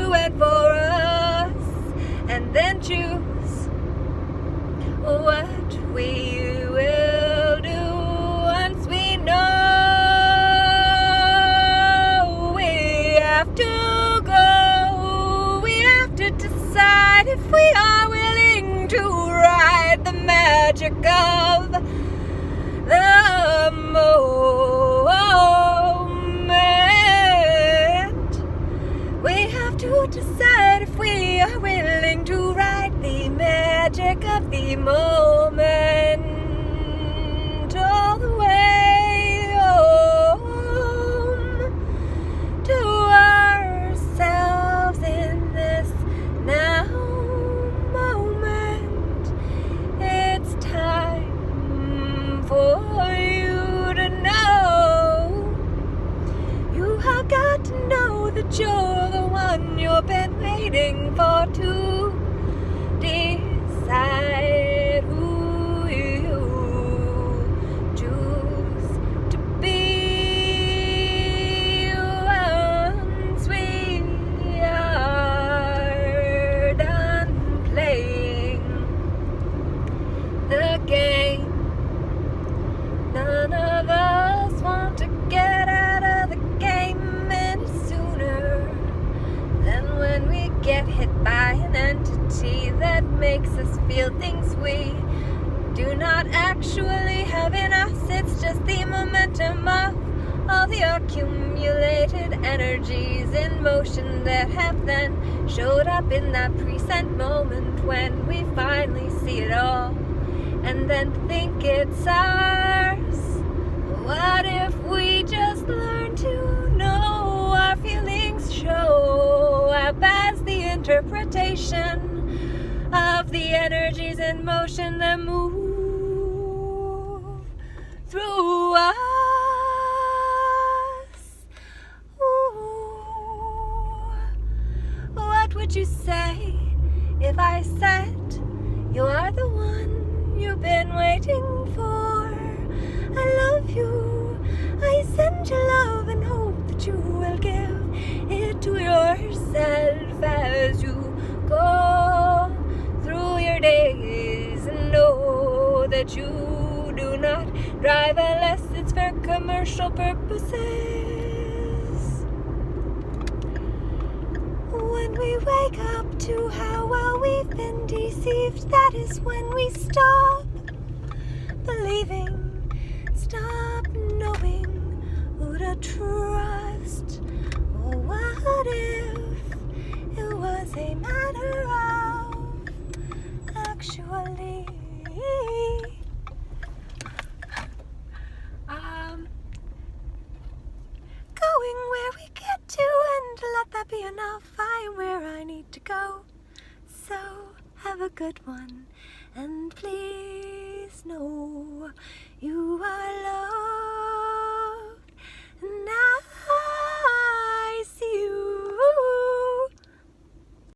do it for us, and then choose what we will do once we know. We have to go, we have to decide if we are willing to ride the magic of the moment. We have to decide if we are willing to ride the magic of the moment all the way home to ourselves in this now moment. It's time for you to know. You have got to know that you're the one you've been waiting for to decide who you choose to be once we are done playing the game. None of us want to get out of the game any sooner than when we get hit by an entity that makes us feel things we do not actually have in us. It's just the momentum of all the accumulated energies in motion that have then showed up in that present moment when we finally see it all and then think it's ours. What if we just learn to know our feelings show up as the interpretation of the energies in motion that move through us? Ooh. What would you say if I said you are the one you've been waiting for? I love you. I send you love and hope that you will give it to yourself as you go through your days, and know that you do not drive unless it's for commercial purposes. When we wake up to how well we've been deceived, that is when we stop believing, stop knowing who to trust. Or what if it was a matter of actually going where we get to, and let that be enough. I'm where I need to go. So have a good one, and please know you are loved.